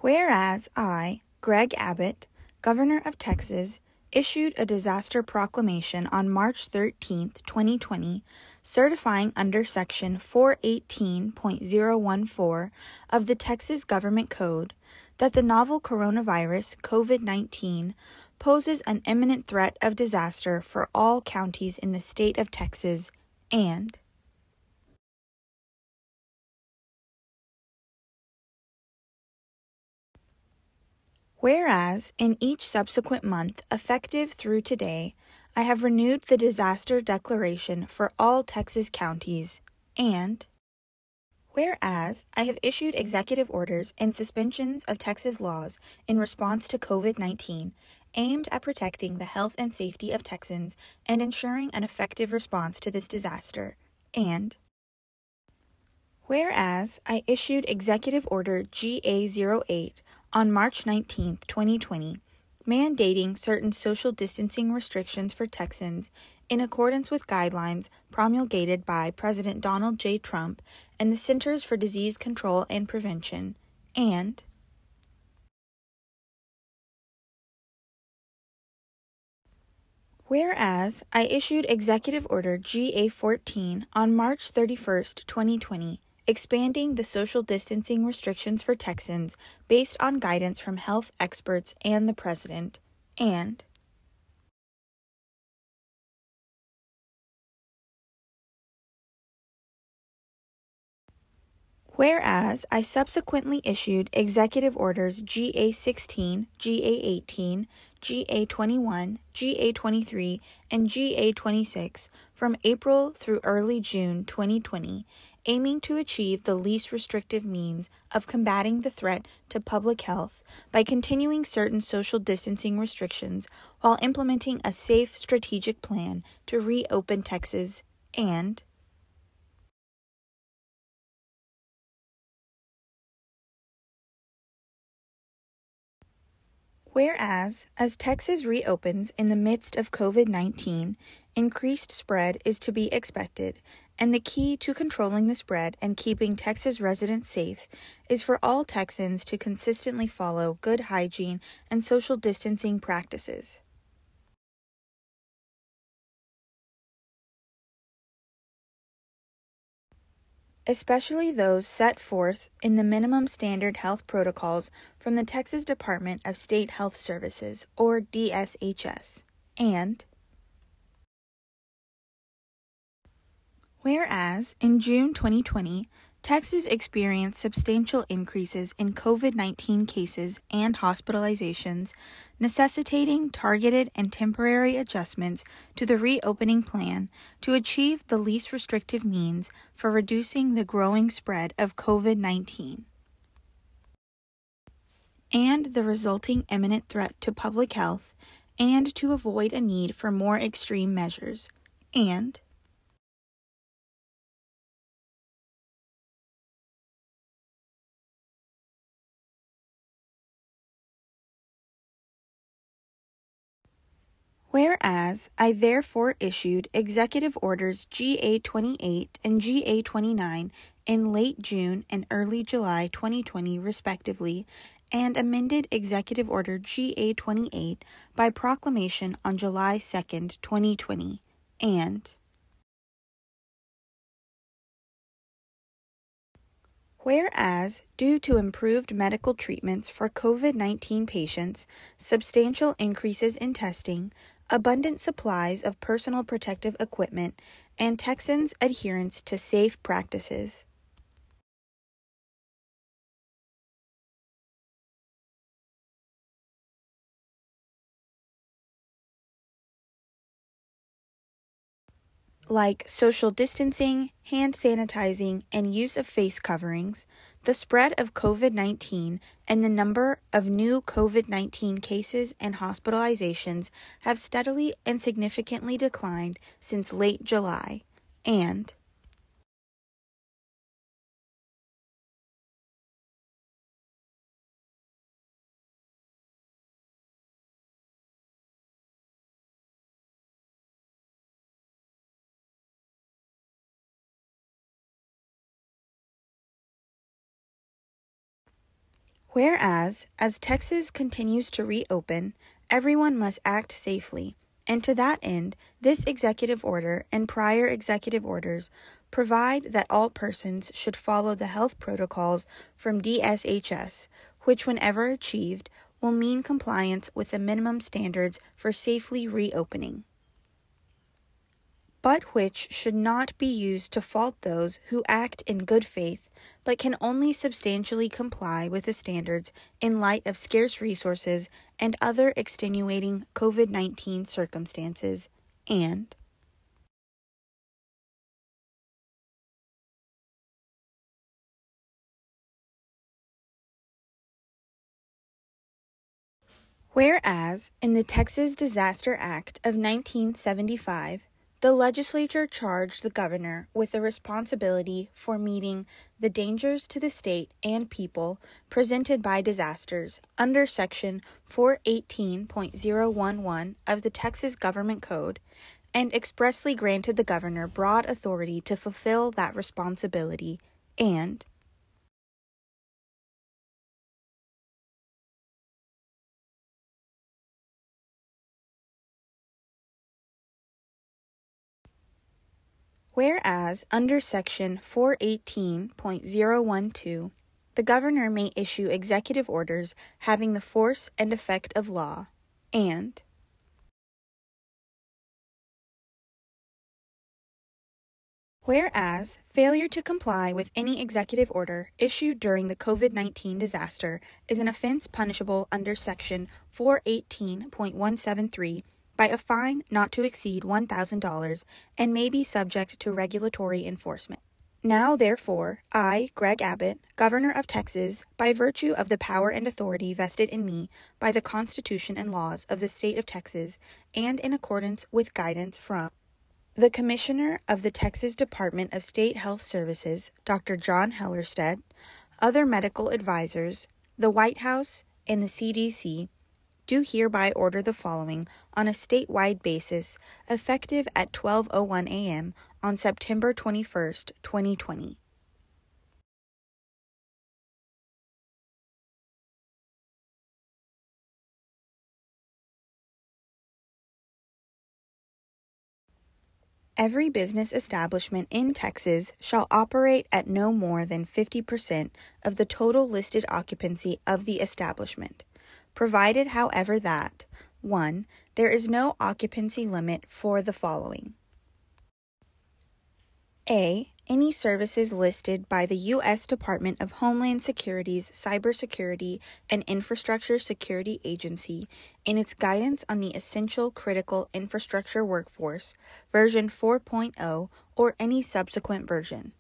Whereas I, Greg Abbott, Governor of Texas, issued a disaster proclamation on March 13, 2020, certifying under Section 418.014 of the Texas Government Code that the novel coronavirus COVID-19 poses an imminent threat of disaster for all counties in the state of Texas, and whereas, in each subsequent month, effective through today, I have renewed the disaster declaration for all Texas counties, and whereas, I have issued executive orders and suspensions of Texas laws in response to COVID-19 aimed at protecting the health and safety of Texans and ensuring an effective response to this disaster, and whereas, I issued Executive Order GA08 on March 19, 2020, mandating certain social distancing restrictions for Texans in accordance with guidelines promulgated by President Donald J. Trump and the Centers for Disease Control and Prevention, and whereas, I issued Executive Order GA14 on March 31, 2020, expanding the social distancing restrictions for Texans based on guidance from health experts and the President, and whereas, I subsequently issued Executive Orders GA16, GA18, GA21, GA23, and GA26 from April through early June 2020, aiming to achieve the least restrictive means of combating the threat to public health by continuing certain social distancing restrictions while implementing a safe strategic plan to reopen Texas, and whereas, as Texas reopens in the midst of COVID-19, increased spread is to be expected, and the key to controlling the spread and keeping Texas residents safe is for all Texans to consistently follow good hygiene and social distancing practices. Especially those set forth in the minimum standard health protocols from the Texas Department of State Health Services, or DSHS, and whereas, in June 2020, Texas experienced substantial increases in COVID-19 cases and hospitalizations, necessitating targeted and temporary adjustments to the reopening plan to achieve the least restrictive means for reducing the growing spread of COVID-19 and the resulting imminent threat to public health, and to avoid a need for more extreme measures, and whereas, I therefore issued Executive Orders GA28 and GA29 in late June and early July 2020 respectively, and amended Executive Order GA28 by proclamation on July 2, 2020, and whereas, due to improved medical treatments for COVID-19 patients, substantial increases in testing, abundant supplies of personal protective equipment, and Texans' adherence to safe practices, like social distancing, hand sanitizing, and use of face coverings, the spread of COVID-19 and the number of new COVID-19 cases and hospitalizations have steadily and significantly declined since late July, and Whereas, as Texas continues to reopen, everyone must act safely, and to that end, this executive order and prior executive orders provide that all persons should follow the health protocols from DSHS, which, whenever achieved, will mean compliance with the minimum standards for safely reopening, but which should not be used to fault those who act in good faith, but can only substantially comply with the standards in light of scarce resources and other extenuating COVID-19 circumstances, and whereas in the Texas Disaster Act of 1975, the legislature charged the governor with the responsibility for meeting the dangers to the state and people presented by disasters under Section 418.011 of the Texas Government Code, and expressly granted the governor broad authority to fulfill that responsibility, and whereas under Section 418.012, the governor may issue executive orders having the force and effect of law, and whereas failure to comply with any executive order issued during the COVID-19 disaster is an offense punishable under Section 418.173 by a fine not to exceed $1,000 and may be subject to regulatory enforcement. Now, therefore, I, Greg Abbott, Governor of Texas, by virtue of the power and authority vested in me by the Constitution and laws of the state of Texas, and in accordance with guidance from the Commissioner of the Texas Department of State Health Services, Dr. John Hellerstedt, other medical advisors, the White House, and the CDC, do hereby order the following on a statewide basis, effective at 12:01 a.m. on September 21st, 2020. Every business establishment in Texas shall operate at no more than 50% of the total listed occupancy of the establishment, provided, however, that 1. There is no occupancy limit for the following. A. Any services listed by the U.S. Department of Homeland Security's Cybersecurity and Infrastructure Security Agency in its guidance on the Essential Critical Infrastructure Workforce, version 4.0, or any subsequent version.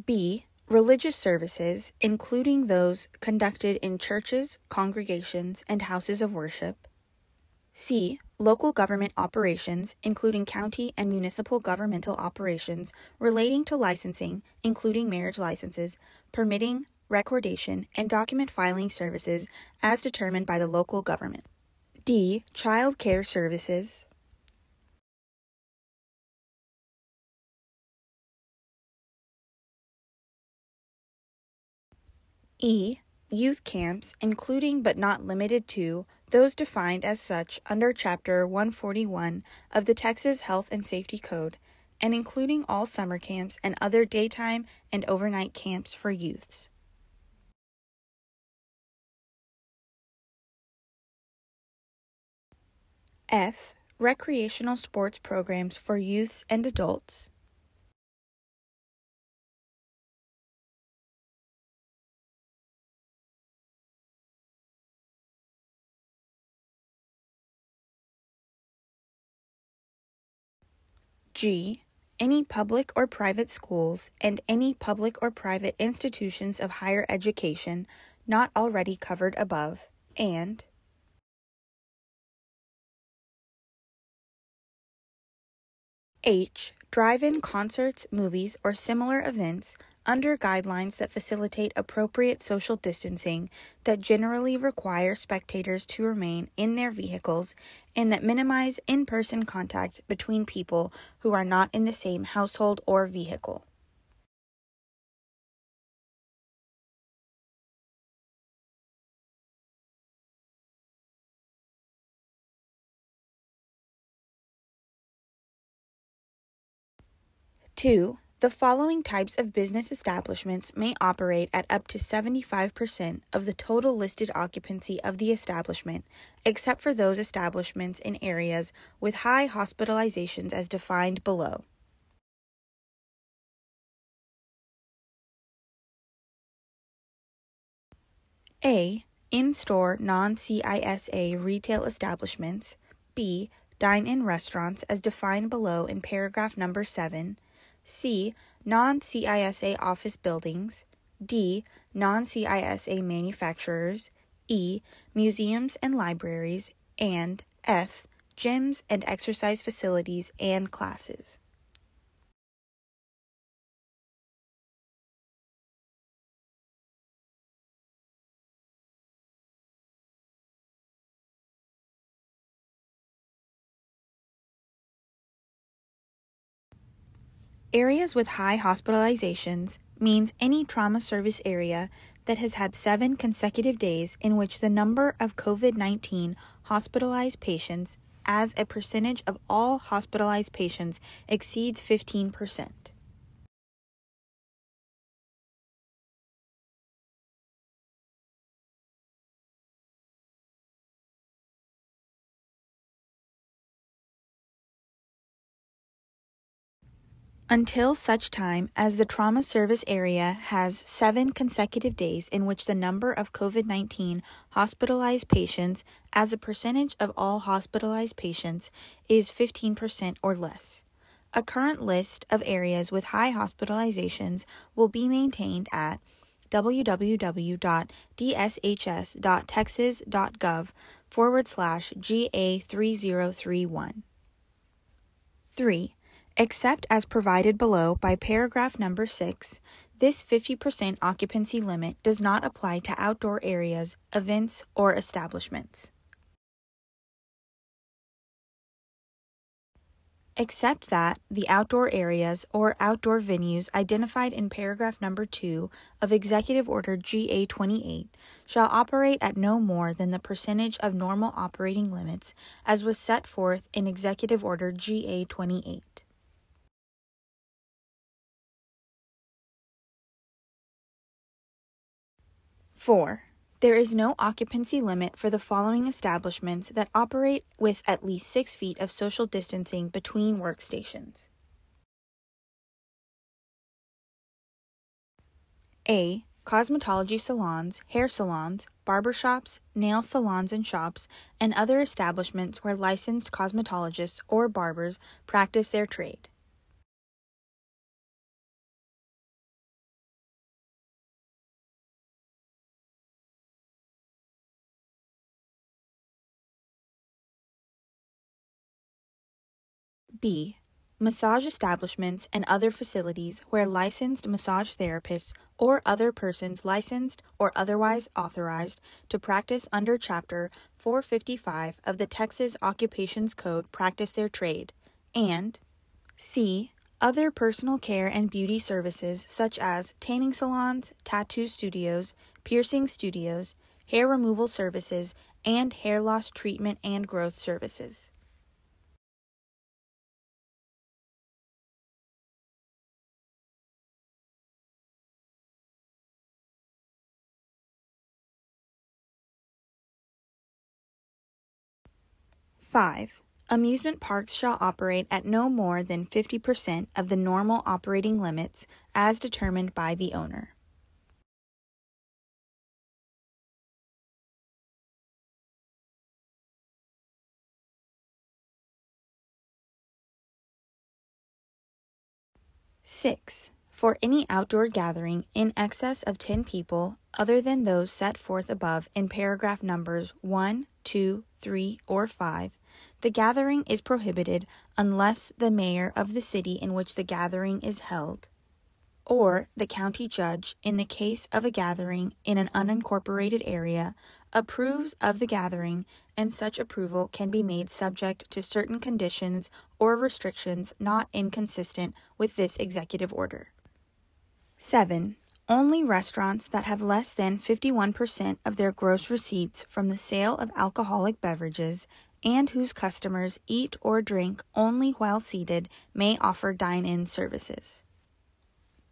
B. Religious services, including those conducted in churches, congregations, and houses of worship. C. Local government operations, including county and municipal governmental operations relating to licensing, including marriage licenses, permitting, recordation, and document filing services as determined by the local government. D. Child care services. E. Youth camps, including but not limited to those defined as such under Chapter 141 of the Texas Health and Safety Code, and including all summer camps and other daytime and overnight camps for youths. F. Recreational sports programs for youths and adults. G. Any public or private schools and any public or private institutions of higher education not already covered above, and H. Drive-in concerts, movies, or similar events under guidelines that facilitate appropriate social distancing that generally require spectators to remain in their vehicles and that minimize in-person contact between people who are not in the same household or vehicle. Two, the following types of business establishments may operate at up to 75% of the total listed occupancy of the establishment, except for those establishments in areas with high hospitalizations as defined below. A. In-store non-CISA retail establishments. B. Dine-in restaurants as defined below in paragraph number 7. C. Non-CISA office buildings. D. Non-CISA manufacturers. E. Museums and libraries. And F. Gyms and exercise facilities and classes. Areas with high hospitalizations means any trauma service area that has had 7 consecutive days in which the number of COVID-19 hospitalized patients as a percentage of all hospitalized patients exceeds 15%. Until such time as the trauma service area has 7 consecutive days in which the number of COVID-19 hospitalized patients as a percentage of all hospitalized patients is 15% or less. A current list of areas with high hospitalizations will be maintained at www.dshs.texas.gov/GA3031. 3. Except as provided below by paragraph number 6, this 50% occupancy limit does not apply to outdoor areas, events, or establishments. Except that the outdoor areas or outdoor venues identified in paragraph number 2 of Executive Order GA28 shall operate at no more than the percentage of normal operating limits as was set forth in Executive Order GA28. 4. There is no occupancy limit for the following establishments that operate with at least 6 feet of social distancing between workstations. A. Cosmetology salons, hair salons, barber shops, nail salons and shops, and other establishments where licensed cosmetologists or barbers practice their trade. B. Massage establishments and other facilities where licensed massage therapists or other persons licensed or otherwise authorized to practice under Chapter 455 of the Texas Occupations Code practice their trade, and C. Other personal care and beauty services such as tanning salons, tattoo studios, piercing studios, hair removal services, and hair loss treatment and growth services. 5. Amusement parks shall operate at no more than 50% of the normal operating limits as determined by the owner. Six. For any outdoor gathering in excess of 10 people other than those set forth above in paragraph numbers 1, 2, 3, or 5, the gathering is prohibited unless the mayor of the city in which the gathering is held, or the county judge, in the case of a gathering in an unincorporated area, approves of the gathering, and such approval can be made subject to certain conditions or restrictions not inconsistent with this executive order. 7. Only restaurants that have less than 51% of their gross receipts from the sale of alcoholic beverages and whose customers eat or drink only while seated may offer dine-in services.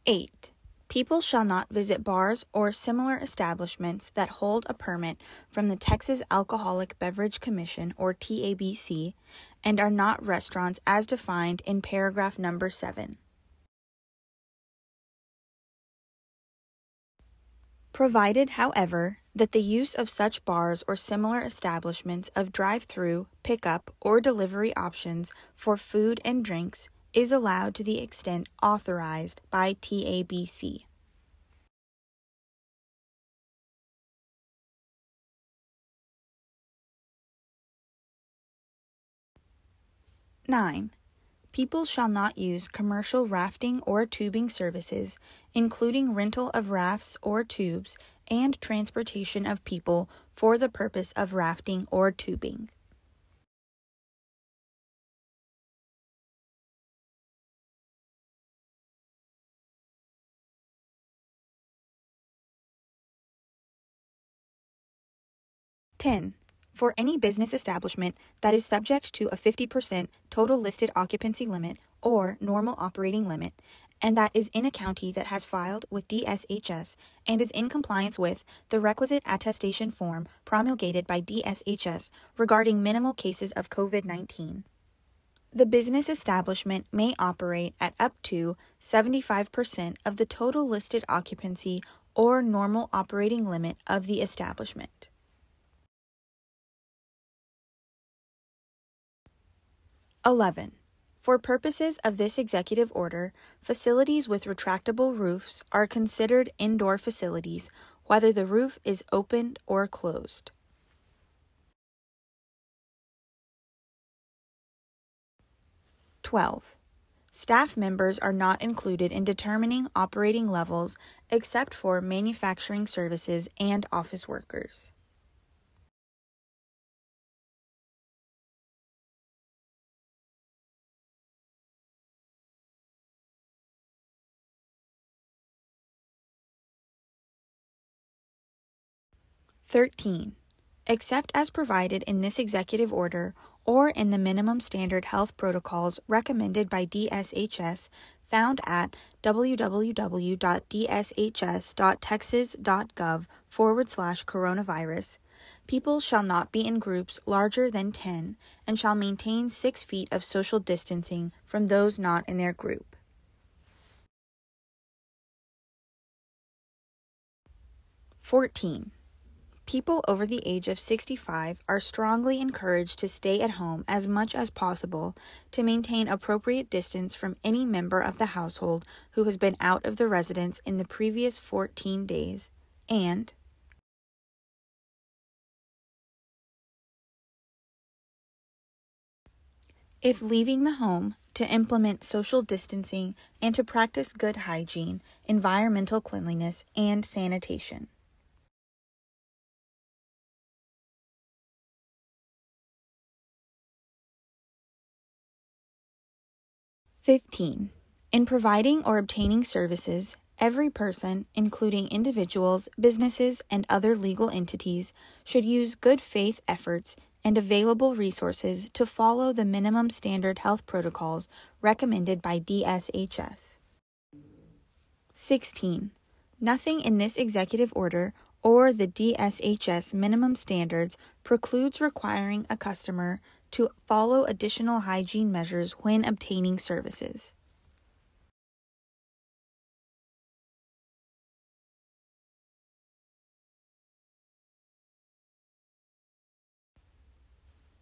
8. People shall not visit bars or similar establishments that hold a permit from the Texas Alcoholic Beverage Commission, or TABC, and are not restaurants as defined in paragraph number 7. Provided, however, that the use of such bars or similar establishments of drive-through, pickup, or delivery options for food and drinks is allowed to the extent authorized by TABC. Nine. People shall not use commercial rafting or tubing services, including rental of rafts or tubes and transportation of people for the purpose of rafting or tubing. 10. For any business establishment that is subject to a 50% total listed occupancy limit or normal operating limit, and that is in a county that has filed with DSHS and is in compliance with the requisite attestation form promulgated by DSHS regarding minimal cases of COVID-19. The business establishment may operate at up to 75% of the total listed occupancy or normal operating limit of the establishment. 11. For purposes of this executive order, facilities with retractable roofs are considered indoor facilities, whether the roof is opened or closed. 12. Staff members are not included in determining operating levels except for manufacturing services and office workers. 13. Except as provided in this executive order or in the minimum standard health protocols recommended by DSHS found at www.dshs.texas.gov/coronavirus, people shall not be in groups larger than 10 and shall maintain 6 feet of social distancing from those not in their group. 14. People over the age of 65 are strongly encouraged to stay at home as much as possible to maintain appropriate distance from any member of the household who has been out of the residence in the previous 14 days, and if leaving the home, to implement social distancing and to practice good hygiene, environmental cleanliness, and sanitation. 15. In providing or obtaining services, every person, including individuals, businesses, and other legal entities, should use good faith efforts and available resources to follow the minimum standard health protocols recommended by DSHS. 16. Nothing in this executive order or the DSHS minimum standards precludes requiring a customer to follow additional hygiene measures when obtaining services.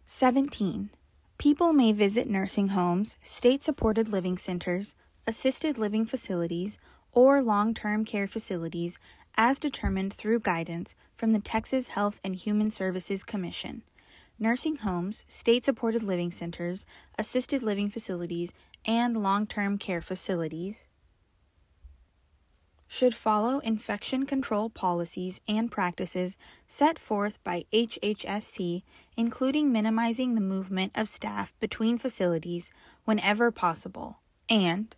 17. People may visit nursing homes, state-supported living centers, assisted living facilities, or long-term care facilities as determined through guidance from the Texas Health and Human Services Commission. Nursing homes, state-supported living centers, assisted living facilities, and long-term care facilities should follow infection control policies and practices set forth by HHSC, including minimizing the movement of staff between facilities whenever possible, and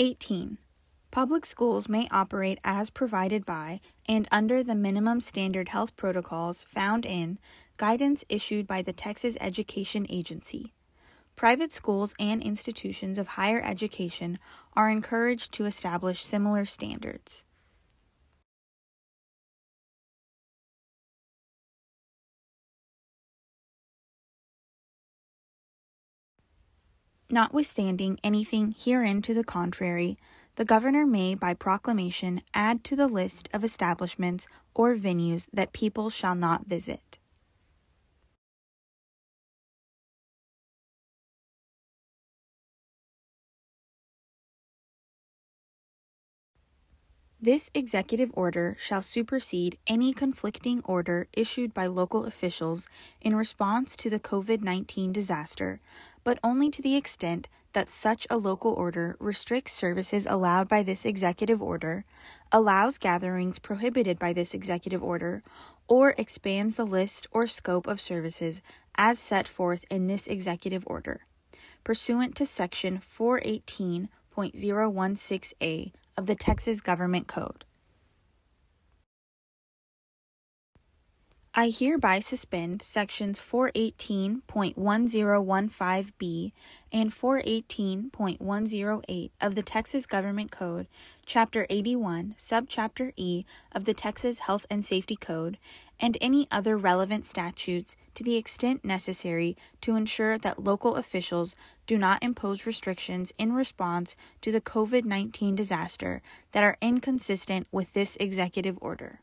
18. Public schools may operate as provided by and under the minimum standard health protocols found in guidance issued by the Texas Education Agency. Private schools and institutions of higher education are encouraged to establish similar standards. Notwithstanding anything herein to the contrary, the governor may by proclamation add to the list of establishments or venues that people shall not visit. This executive order shall supersede any conflicting order issued by local officials in response to the COVID-19 disaster, but only to the extent that such a local order restricts services allowed by this executive order, allows gatherings prohibited by this executive order, or expands the list or scope of services as set forth in this executive order, pursuant to Section 418.016A of the Texas Government Code. I hereby suspend Sections 418.1015B and 418.108 of the Texas Government Code, Chapter 81, Subchapter E of the Texas Health and Safety Code, and any other relevant statutes to the extent necessary to ensure that local officials do not impose restrictions in response to the COVID-19 disaster that are inconsistent with this executive order.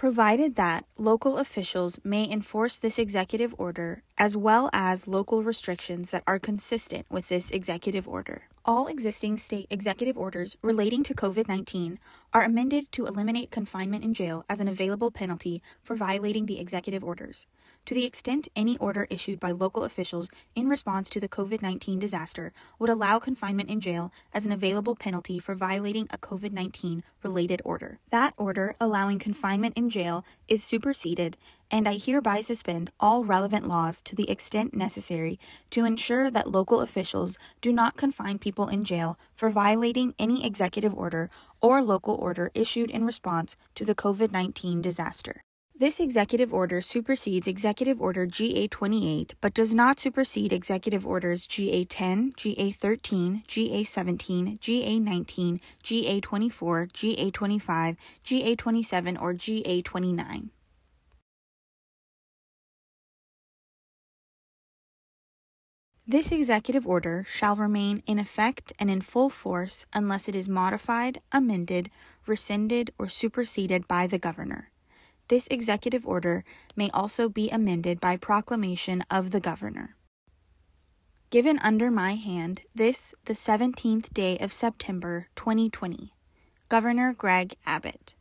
Provided that local officials may enforce this executive order as well as local restrictions that are consistent with this executive order. All existing state executive orders relating to COVID-19 are amended to eliminate confinement in jail as an available penalty for violating the executive orders. To the extent any order issued by local officials in response to the COVID-19 disaster would allow confinement in jail as an available penalty for violating a COVID-19 related order, that order allowing confinement in jail is superseded, and I hereby suspend all relevant laws to the extent necessary to ensure that local officials do not confine people in jail for violating any executive order or local order issued in response to the COVID-19 disaster. This executive order supersedes Executive Order GA-28, but does not supersede Executive Orders GA-10, GA-13, GA-17, GA-19, GA-24, GA-25, GA-27, or GA-29. This executive order shall remain in effect and in full force unless it is modified, amended, rescinded, or superseded by the governor. This executive order may also be amended by proclamation of the governor. Given under my hand this, the 17th day of September, 2020. Governor Greg Abbott.